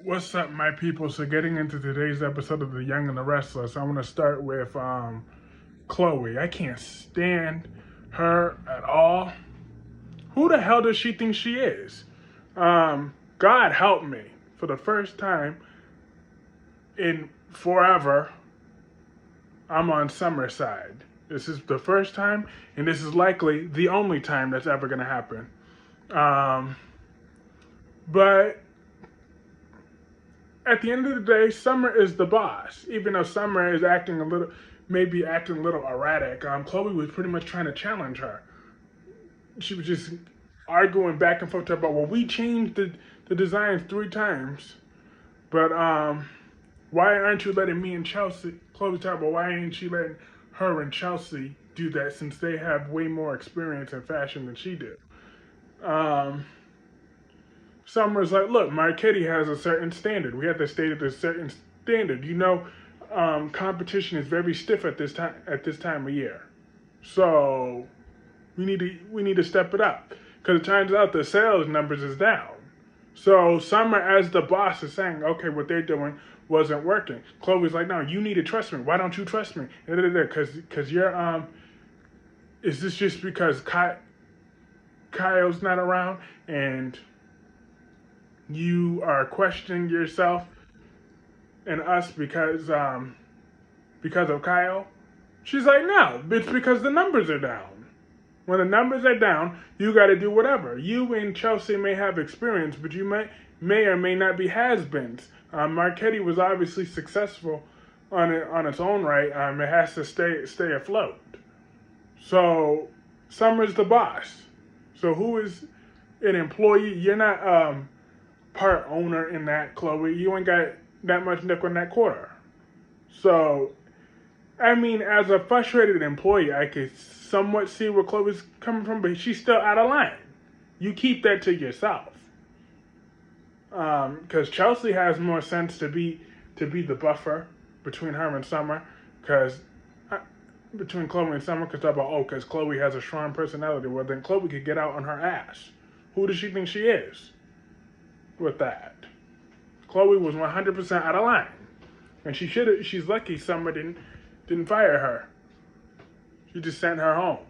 What's up, my people? So, getting into today's episode of the Young and the Restless, I want to start with Chloe. I can't stand her at all. Who the hell does she think she is? God help me. For the first time in forever, I'm on Summer's side. This is the first time, and this is likely the only time that's ever going to happen. Um, but at the end of the day, Summer is the boss. Even though Summer is maybe acting a little erratic, Chloe was pretty much trying to challenge her. She was just arguing back and forth about, well, we changed the designs 3 times, but why aren't you letting me and Chelsea, Chloe talk about why ain't she letting her and Chelsea do that since they have way more experience in fashion than she did? Um, Summer's like, look, my kitty has a certain standard. We have to stay at a certain standard. Competition is very stiff at this time of year. So we need to step it up. Because it turns out the sales numbers is down. So Summer as the boss is saying, okay, what they're doing wasn't working. Chloe's like, no, you need to trust me. Why don't you trust me? Because you're is this just because Kyle's not around and you are questioning yourself and us because of Kyle? She's like, no, it's because the numbers are down. When the numbers are down, you got to do whatever. You and Chelsea may have experience, but you may or may not be has-beens. Marquetti was obviously successful on its own right. It has to stay afloat. So Summer's the boss. So who is an employee? You're not part owner in that, Chloe. You ain't got that much nickel in that quarter. So, I mean, as a frustrated employee, I could somewhat see where Chloe's coming from, but she's still out of line. You keep that to yourself. Because Chelsea has more sense to be the buffer between her and Summer, because between Chloe and Summer, because Chloe has a strong personality. Well, then Chloe could get out on her ass. Who does she think she is with that? Chloe was 100% out of line, and she's lucky Summer didn't fire her. She just sent her home,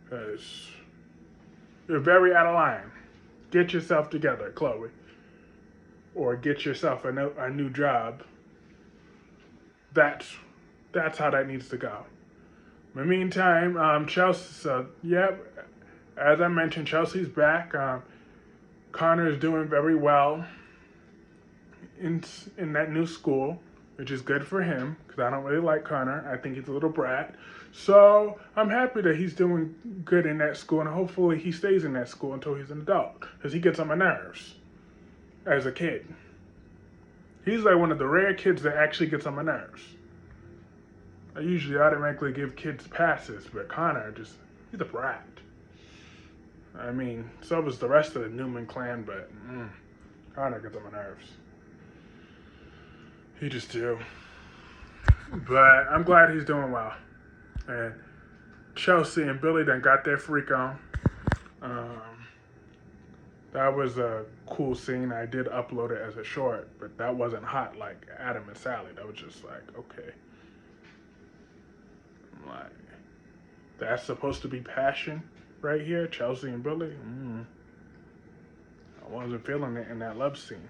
because you're very out of line. Get yourself together, Chloe, or get yourself a new job. That's how that needs to go. In the meantime, Chelsea. As I mentioned, Chelsea's back. Connor is doing very well in that new school, which is good for him because I don't really like Connor. I think he's a little brat. So I'm happy that he's doing good in that school, and hopefully he stays in that school until he's an adult because he gets on my nerves as a kid. He's like one of the rare kids that actually gets on my nerves. I usually automatically give kids passes, but Connor he's a brat. I mean, so was the rest of the Newman clan, but Connor gets on my nerves. He just do. But I'm glad he's doing well. And Chelsea and Billy done got their freak on. That was a cool scene. I did upload it as a short, but that wasn't hot like Adam and Sally. That was just like, okay. I'm like, that's supposed to be passion right here, Chelsea and Billy? I wasn't feeling it in that love scene.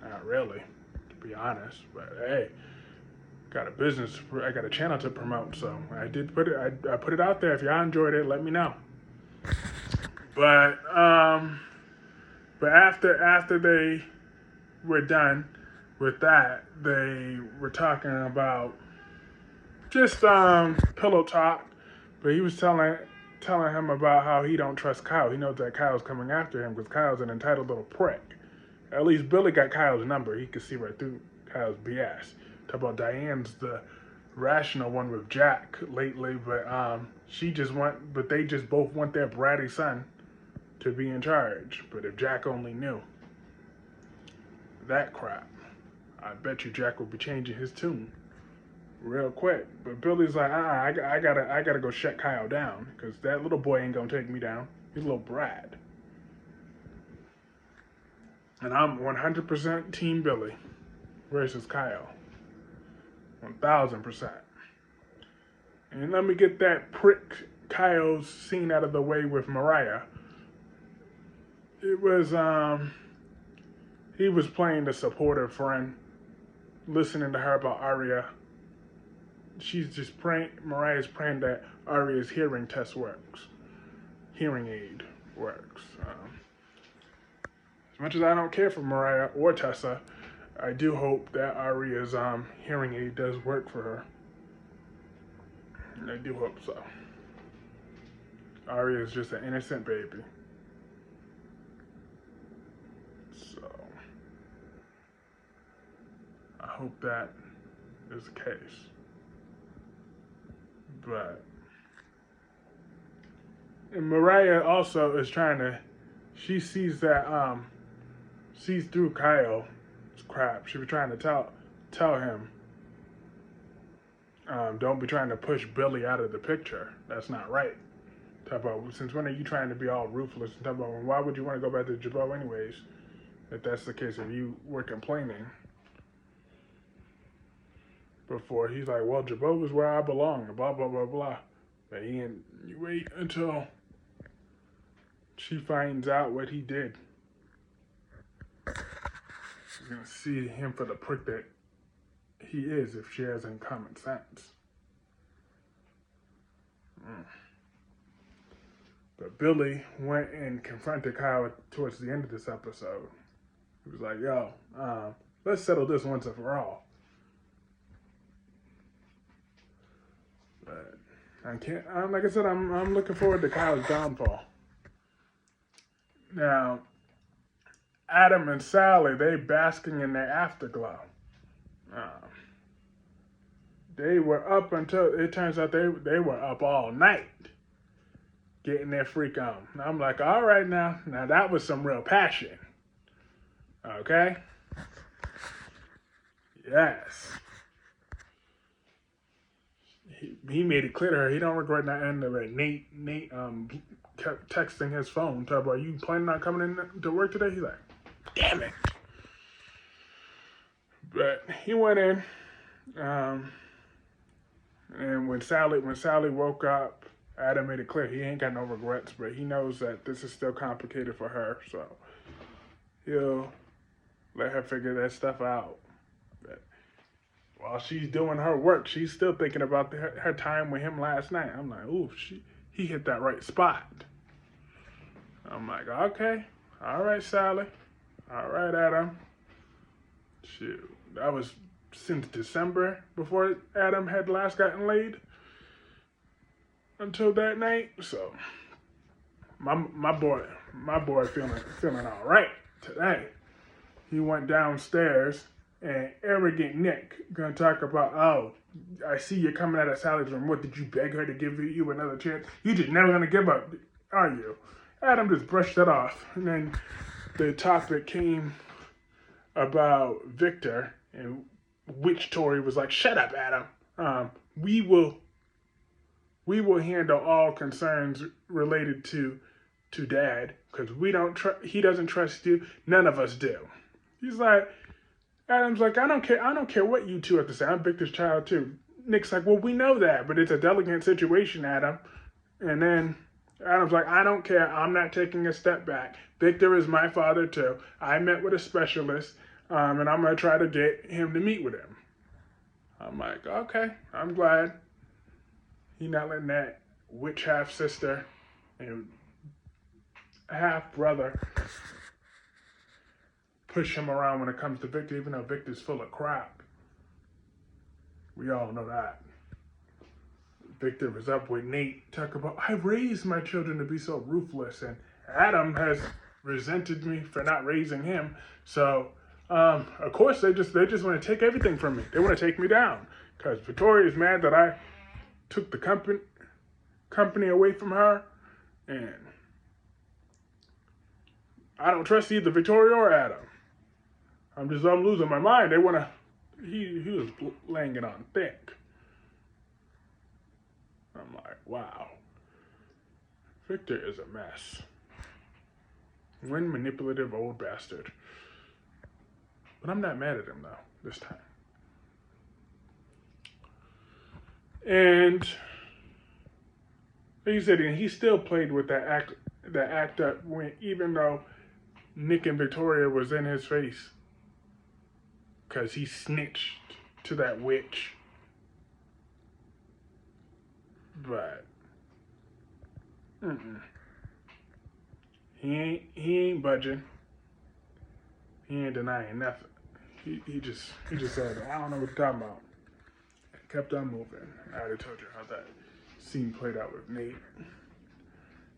Not really, to be honest. But hey, I got a channel to promote, so I did put it. I put it out there. If y'all enjoyed it, let me know. But after they were done with that, they were talking about just pillow talk. But he was telling him about how he don't trust Kyle. He knows that Kyle's coming after him because Kyle's an entitled little prick. At least Billy got Kyle's number. He could see right through Kyle's BS. Talk about Diane's the rational one with Jack lately, but they just both want their bratty son to be in charge. But if Jack only knew that crap, I bet you Jack would be changing his tune real quick. But Billy's like, I gotta go shut Kyle down because that little boy ain't gonna take me down. He's a little brat. And I'm 100% Team Billy versus Kyle. 1000%. And let me get that prick Kyle's scene out of the way with Mariah. It was, he was playing the supportive friend, listening to her about Aria. She's just praying, Mariah's praying that Aria's hearing test works. Hearing aid works. As much as I don't care for Mariah or Tessa, I do hope that Aria's hearing aid does work for her. I do hope so. Aria is just an innocent baby. So, I hope that is the case. But, and Mariah also is trying to, she sees that, sees through Kyle's crap. She was trying to tell him, don't be trying to push Billy out of the picture. That's not right. Talk about, since when are you trying to be all ruthless? And talk about, well, why would you want to go back to Jabot anyways? If that's the case, if you were complaining before, he's like, well, Jabot is where I belong, blah, blah, blah, blah. But he didn't, you wait until she finds out what he did. She's going to see him for the prick that he is if she has any common sense. But Billy went and confronted Kyle towards the end of this episode. He was like, yo, let's settle this once and for all. But I can't, like I said, I'm looking forward to Kyle's downfall. Now, Adam and Sally, they basking in their afterglow. They were up until, it turns out they were up all night getting their freak on. And I'm like, all right now that was some real passion. Okay? Yes. He made it clear to her he don't regret not ending it. Nate kept texting his phone, talking about, you planning on coming in to work today? He's like, damn it. But he went in, and when Sally woke up, Adam made it clear he ain't got no regrets, but he knows that this is still complicated for her, so he'll let her figure that stuff out. But while she's doing her work, she's still thinking about her time with him last night. I'm like, ooh, he hit that right spot. I'm like, okay, all right, Sally, all right, Adam. Shoot, that was since December before Adam had last gotten laid. Until that night, so my boy feeling all right today. He went downstairs, and arrogant Nick gonna talk about, oh, I see you coming out of Sally's room. What, did you beg her to give you another chance? You just never gonna give up, are you? Adam just brushed that off, and then the topic came about Victor, and which Tori was like, shut up, Adam. We will handle all concerns related to Dad, because he doesn't trust you. None of us do. He's like, Adam's like, I don't care what you two have to say. I'm Victor's child too. Nick's like, well, we know that, but it's a delicate situation, Adam. And then Adam's like, I don't care. I'm not taking a step back. Victor is my father too. I met with a specialist, and I'm going to try to get him to meet with him. I'm like, okay, I'm glad. He's not letting that witch half-sister and half-brother push him around when it comes to Victor, even though Victor's full of crap. We all know that. Victor was up with Nate, talking about, I raised my children to be so ruthless, and Adam has resented me for not raising him. So, of course, they just want to take everything from me. They want to take me down, because Victoria's mad that I took the company away from her, and I don't trust either Victoria or Adam. I'm losing my mind. He was laying it on thick. I'm like, wow. Victor is a mess. One manipulative old bastard. But I'm not mad at him, though, this time. And like you said, and he still played with that act up when, even though Nick and Victoria was in his face, because he snitched to that witch. But he ain't budging. He ain't denying nothing. He just said, I don't know what you're talking about. Kept on moving. I already told you how that scene played out with Nate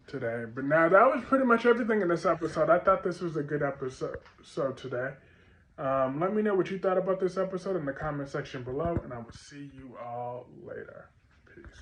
today. But now that was pretty much everything in this episode. I thought this was a good episode today. Let me know what you thought about this episode in the comment section below, and I will see you all later. Peace.